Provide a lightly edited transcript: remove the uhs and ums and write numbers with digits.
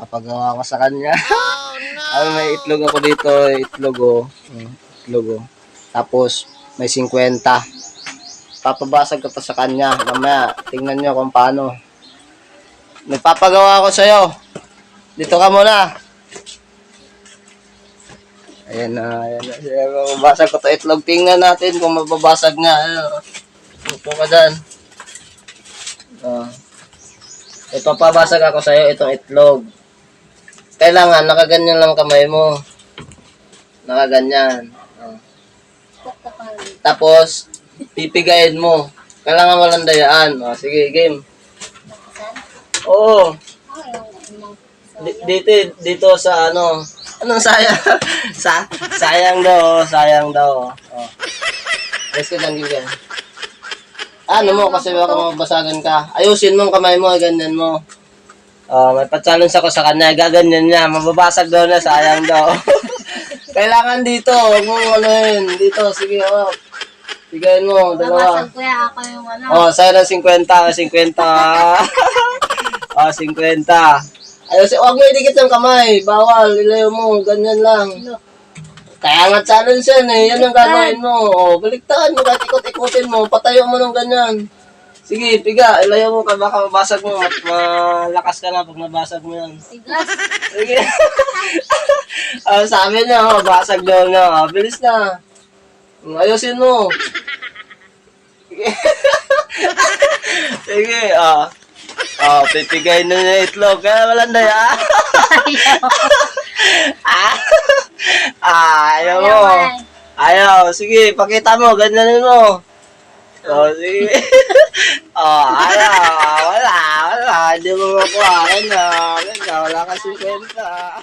Papagawa ko sa kanya. Ay, may itlog ako dito, itlog oh. Itlog oh. Tapos, may 50. Papabasag ko to sa kanya. Mamaya, tingnan nyo kung paano. May papagawa ko sa'yo. Dito ka muna. Ayan na, ayan na. Mababasag ko to itlog. Tingnan natin kung mababasag nga. Upo ka dyan. Ipapabasag ako sa'yo itong itlog. Kailangan, nakaganyan lang kamay mo. Nakaganyan. Tapos, pipigayin mo. Kailangan walang dayaan. Sige, game. Oo. Dito sa ano. Anong sayang? Sayang daw. Sayang daw. Ayos ka lang, game. Ano mo, kasi baka mabasagan ka. Ayusin mo ang kamay mo, ganyan mo. May pa-challenge ako sa kanya, gaganyan niya, mababasag daw na, sayang daw. Kailangan dito, huwag mong ano yun, dito, sige, bigayin mo, dalawa. Mabasag kuya, ako yung ano. Sa'yo ng 50. 50. 50. Ayusin, huwag mo idikit ng kamay, bawal, ilayo mo, ganyan lang. Kaya nga challenge yan yan ang gagawin mo. Baliktaran mo, ikot-ikotin mo, patayo mo ng ganyan. Sige, piga, ilayo mo ka, baka mabasag mo. Malakas ka na pag nabasag mo yan. Tigas. Sige. Sabi niya, basag daw na. Bilis na. Ayusin mo. Sige. Sige, pipigay na niya itlog. Kaya walang daya. Ayaw mo. Ayaw. Sige, pakita mo. Ganyanin mo. Sige. Ayaw. Wala. Hindi mo makuha. Wala kasi kwenta.